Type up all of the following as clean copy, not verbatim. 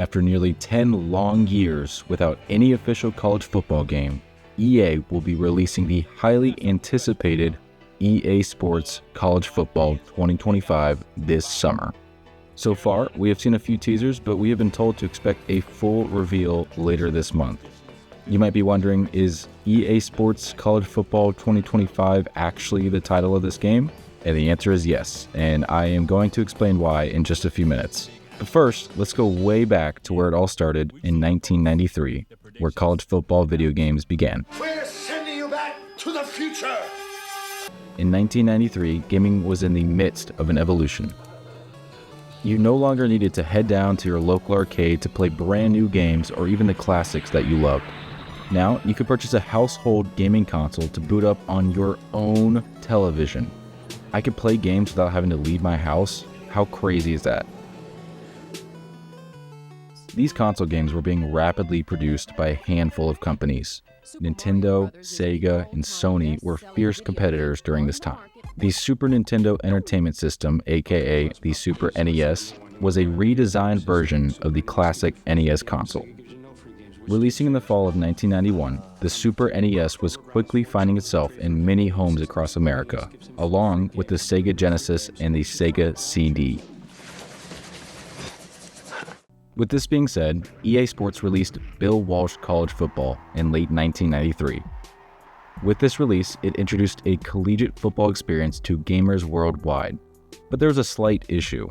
After nearly 10 long years without any official college football game, EA will be releasing the highly anticipated EA Sports College Football 2025 this summer. So far, we have seen a few teasers, but we have been told to expect a full reveal later this month. You might be wondering, is EA Sports College Football 2025 actually the title of this game? And the answer is yes, and I am going to explain why in just a few minutes. But first, let's go way back to where it all started in 1993, where college football video games began. We're sending you back to the future! In 1993, gaming was in the midst of an evolution. You no longer needed to head down to your local arcade to play brand new games or even the classics that you loved. Now, you could purchase a household gaming console to boot up on your own television. I could play games without having to leave my house. How crazy is that? These console games were being rapidly produced by a handful of companies. Nintendo, Sega, and Sony were fierce competitors during this time. The Super Nintendo Entertainment System, aka the Super NES, was a redesigned version of the classic NES console. Releasing in the fall of 1991, the Super NES was quickly finding itself in many homes across America, along with the Sega Genesis and the Sega CD. With this being said, EA Sports released Bill Walsh College Football in late 1993. With this release, it introduced a collegiate football experience to gamers worldwide. But there was a slight issue.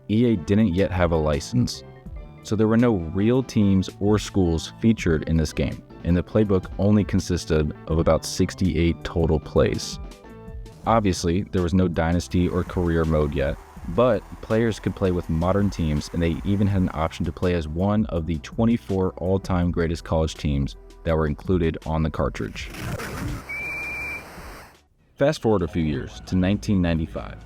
EA didn't yet have a license, so there were no real teams or schools featured in this game, and the playbook only consisted of about 68 total plays. Obviously, there was no Dynasty or career mode yet, but players could play with modern teams, and they even had an option to play as one of the 24 all-time greatest college teams that were included on the cartridge. Fast forward a few years to 1995.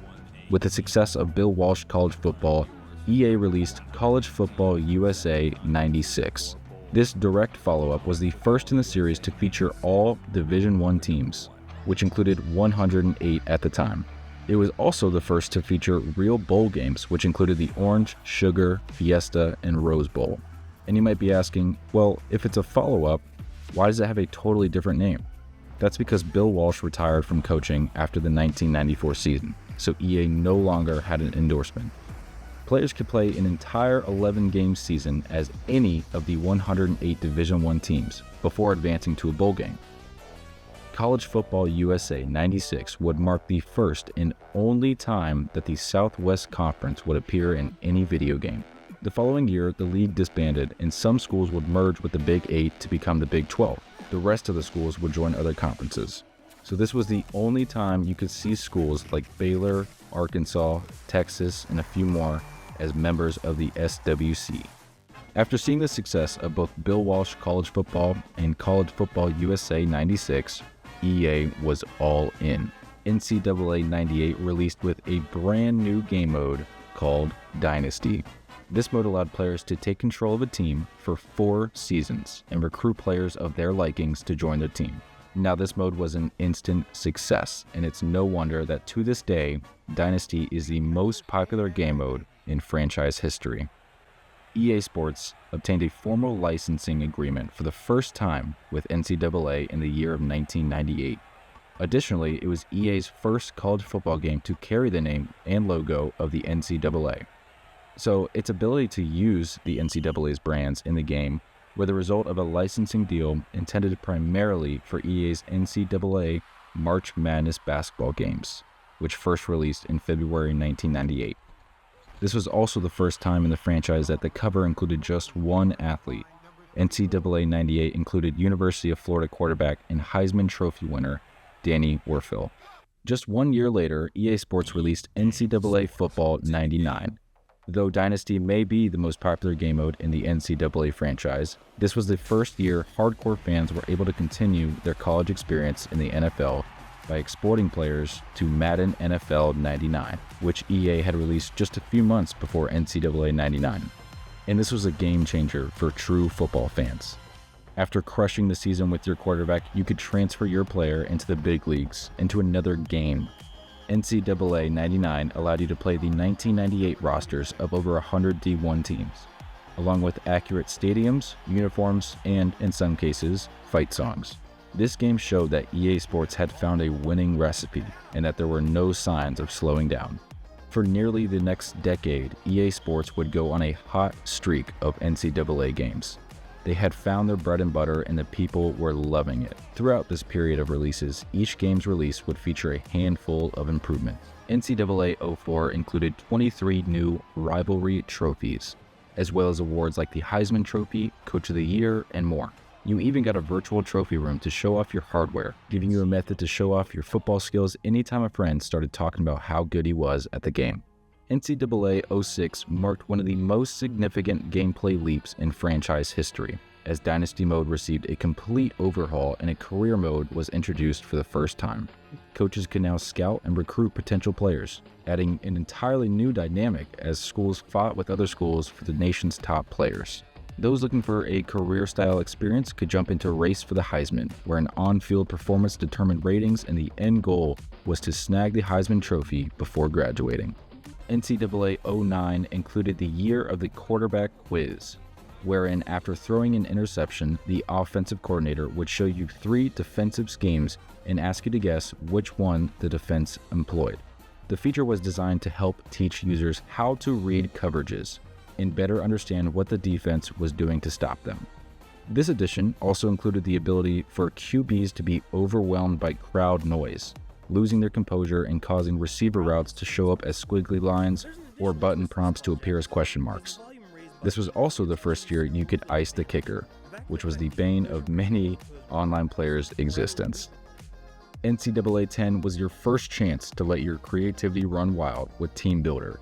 With the success of Bill Walsh College Football, EA released College Football USA 96. This direct follow-up was the first in the series to feature all Division I teams, which included 108 at the time. It was also the first to feature real bowl games, which included the Orange, Sugar, Fiesta, and Rose Bowl. And you might be asking, well, if it's a follow-up, why does it have a totally different name? That's because Bill Walsh retired from coaching after the 1994 season, so EA no longer had an endorsement. Players could play an entire 11-game season as any of the 108 Division I teams before advancing to a bowl game. College Football USA 96 would mark the first and only time that the Southwest Conference would appear in any video game. The following year, the league disbanded, and some schools would merge with the Big 8 to become the Big 12. The rest of the schools would join other conferences. So this was the only time you could see schools like Baylor, Arkansas, Texas, and a few more as members of the SWC. After seeing the success of both Bill Walsh College Football and College Football USA 96, EA was all in. NCAA 98 released with a brand new game mode called Dynasty. This mode allowed players to take control of a team for 4 seasons and recruit players of their likings to join their team. Now, this mode was an instant success, and it's no wonder that to this day, Dynasty is the most popular game mode in franchise history. EA Sports obtained a formal licensing agreement for the first time with NCAA in the year of 1998. Additionally, it was EA's first college football game to carry the name and logo of the NCAA. So its ability to use the NCAA's brands in the game were the result of a licensing deal intended primarily for EA's NCAA March Madness basketball games, which first released in February 1998. This was also the first time in the franchise that the cover included just one athlete. NCAA 98 included University of Florida quarterback and Heisman Trophy winner Danny Werfel. Just 1 year later, EA Sports released NCAA Football 99. Though Dynasty may be the most popular game mode in the NCAA franchise, this was the first year hardcore fans were able to continue their college experience in the NFL by exporting players to Madden NFL 99, which EA had released just a few months before NCAA 99. And this was a game changer for true football fans. After crushing the season with your quarterback, you could transfer your player into the big leagues, into another game. NCAA 99 allowed you to play the 1998 rosters of over 100 D1 teams. along with accurate stadiums, uniforms, and, in some cases, fight songs. This game showed that EA Sports had found a winning recipe and that there were no signs of slowing down. For nearly the next decade, EA Sports would go on a hot streak of NCAA games. They had found their bread and butter and the people were loving it. Throughout this period of releases, each game's release would feature a handful of improvements. NCAA 04 included 23 new rivalry trophies, as well as awards like the Heisman Trophy, Coach of the Year, and more. You even got a virtual trophy room to show off your hardware, giving you a method to show off your football skills anytime a friend started talking about how good he was at the game. NCAA 06 marked one of the most significant gameplay leaps in franchise history, as Dynasty mode received a complete overhaul and a career mode was introduced for the first time. Coaches could now scout and recruit potential players, adding an entirely new dynamic as schools fought with other schools for the nation's top players. Those looking for a career-style experience could jump into Race for the Heisman, where an on-field performance determined ratings and the end goal was to snag the Heisman Trophy before graduating. NCAA 09 included the Year of the Quarterback Quiz, wherein after throwing an interception, the offensive coordinator would show you 3 defensive schemes and ask you to guess which one the defense employed. The feature was designed to help teach users how to read coverages and better understand what the defense was doing to stop them. This edition also included the ability for QBs to be overwhelmed by crowd noise, losing their composure and causing receiver routes to show up as squiggly lines or button prompts to appear as question marks. This was also the first year you could ice the kicker, which was the bane of many online players' existence. NCAA 10 was your first chance to let your creativity run wild with Team Builder,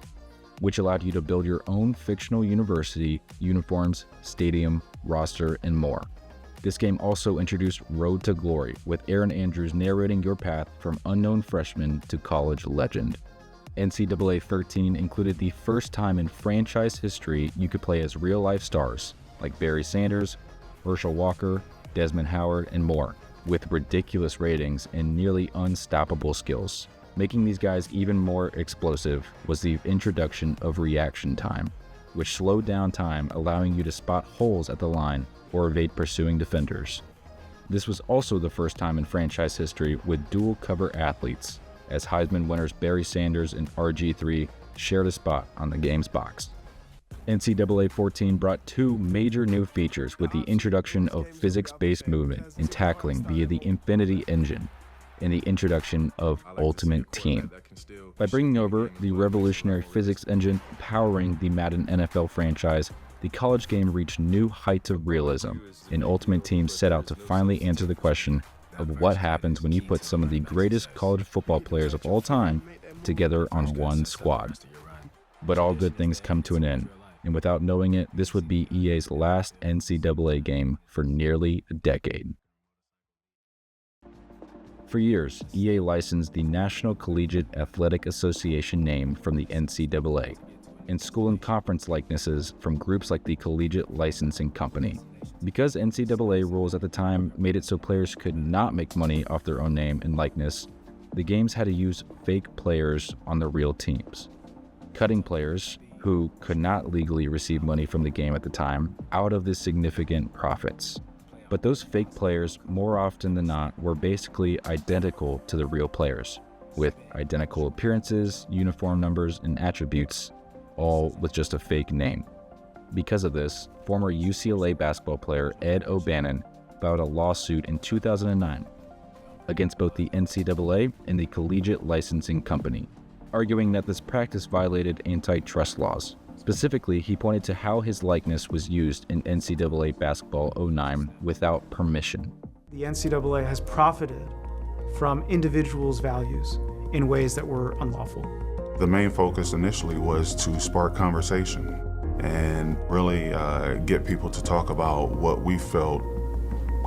which allowed you to build your own fictional university, uniforms, stadium, roster, and more. This game also introduced Road to Glory, with Aaron Andrews narrating your path from unknown freshman to college legend. NCAA 13 included the first time in franchise history you could play as real-life stars like Barry Sanders, Herschel Walker, Desmond Howard, and more, with ridiculous ratings and nearly unstoppable skills. Making these guys even more explosive was the introduction of reaction time, which slowed down time, allowing you to spot holes at the line or evade pursuing defenders. This was also the first time in franchise history with dual cover athletes, as Heisman winners Barry Sanders and RG3 shared a spot on the game's box. NCAA 14 brought 2 major new features with the introduction of physics-based movement and tackling via the Infinity Engine, and the introduction of Ultimate Team. By bringing over the revolutionary physics engine powering the Madden NFL franchise, the college game reached new heights of realism, and Ultimate Team set out to finally answer the question of what happens when you put some of the greatest college football players of all time together on one squad. But all good things come to an end, and without knowing it, this would be EA's last NCAA game for nearly a decade. For years, EA licensed the National Collegiate Athletic Association name from the NCAA, and school and conference likenesses from groups like the Collegiate Licensing Company. Because NCAA rules at the time made it so players could not make money off their own name and likeness, the games had to use fake players on the real teams, cutting players who could not legally receive money from the game at the time out of the significant profits. But those fake players, more often than not, were basically identical to the real players, with identical appearances, uniform numbers, and attributes, all with just a fake name. Because of this, former UCLA basketball player Ed O'Bannon filed a lawsuit in 2009 against both the NCAA and the Collegiate Licensing Company, arguing that this practice violated antitrust laws. Specifically, he pointed to how his likeness was used in NCAA Basketball 09 without permission. The NCAA has profited from individuals' values in ways that were unlawful. The main focus initially was to spark conversation and really get people to talk about what we felt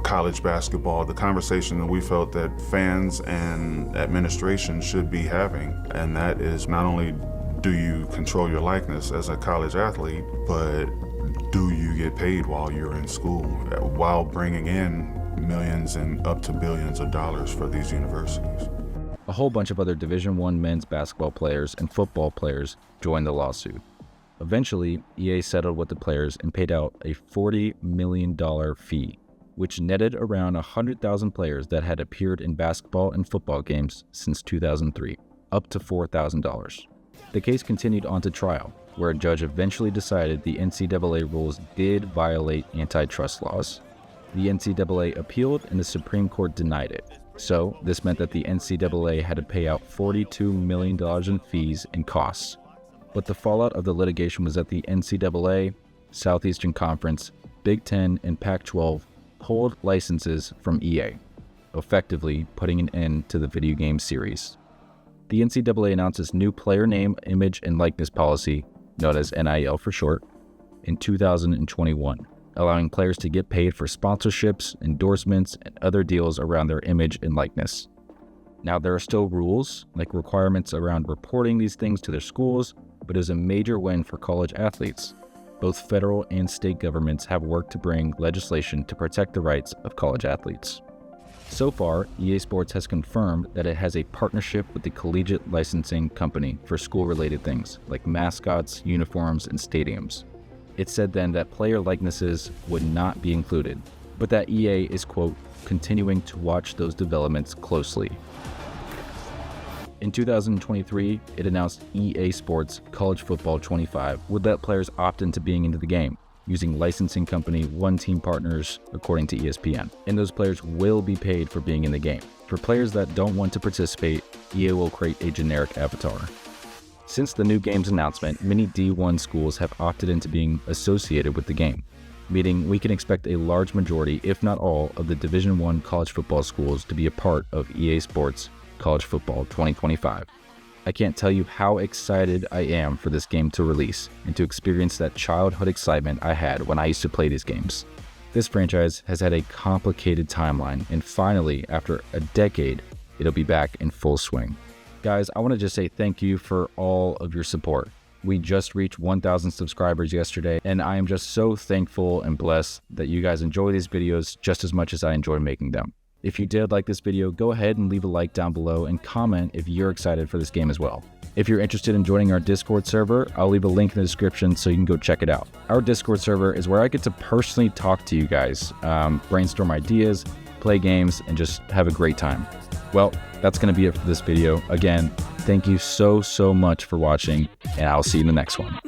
college basketball, the conversation that we felt that fans and administration should be having. And that is not only do you control your likeness as a college athlete, but do you get paid while you're in school, while bringing in millions and up to billions of dollars for these universities. A whole bunch of other Division I men's basketball players and football players joined the lawsuit. Eventually, EA settled with the players and paid out a $40 million fee, which netted around 100,000 players that had appeared in basketball and football games since 2003, up to $4,000. The case continued on to trial, where a judge eventually decided the NCAA rules did violate antitrust laws. The NCAA appealed and the Supreme Court denied it. So, this meant that the NCAA had to pay out $42 million in fees and costs. But the fallout of the litigation was that the NCAA, Southeastern Conference, Big Ten, and Pac-12 pulled licenses from EA, effectively putting an end to the video game series. The NCAA announced its new player name, image, and likeness policy, known as NIL for short, in 2021, allowing players to get paid for sponsorships, endorsements, and other deals around their image and likeness. Now, there are still rules, like requirements around reporting these things to their schools, but it is a major win for college athletes. Both federal and state governments have worked to bring legislation to protect the rights of college athletes. So far, EA Sports has confirmed that it has a partnership with the Collegiate Licensing Company for school-related things, like mascots, uniforms, and stadiums. It said then that player likenesses would not be included, but that EA is, quote, continuing to watch those developments closely. In 2023, it announced EA Sports College Football 25 would let players opt into being into the game, using licensing company One Team partners, according to ESPN. And those players will be paid for being in the game. For players that don't want to participate, EA will create a generic avatar. Since the new game's announcement, many D1 schools have opted into being associated with the game, meaning we can expect a large majority, if not all, of the Division I college football schools to be a part of EA Sports College Football 2025. I can't tell you how excited I am for this game to release and to experience that childhood excitement I had when I used to play these games. This franchise has had a complicated timeline, and finally, after a decade, it'll be back in full swing. Guys, I want to just say thank you for all of your support. We just reached 1,000 subscribers yesterday, and I am just so thankful and blessed that you guys enjoy these videos just as much as I enjoy making them. If you did like this video, go ahead and leave a like down below and comment if you're excited for this game as well. If you're interested in joining our Discord server, I'll leave a link in the description so you can go check it out. Our Discord server is where I get to personally talk to you guys, brainstorm ideas, play games, and just have a great time. Well, that's going to be it for this video. Again, thank you so much for watching, and I'll see you in the next one.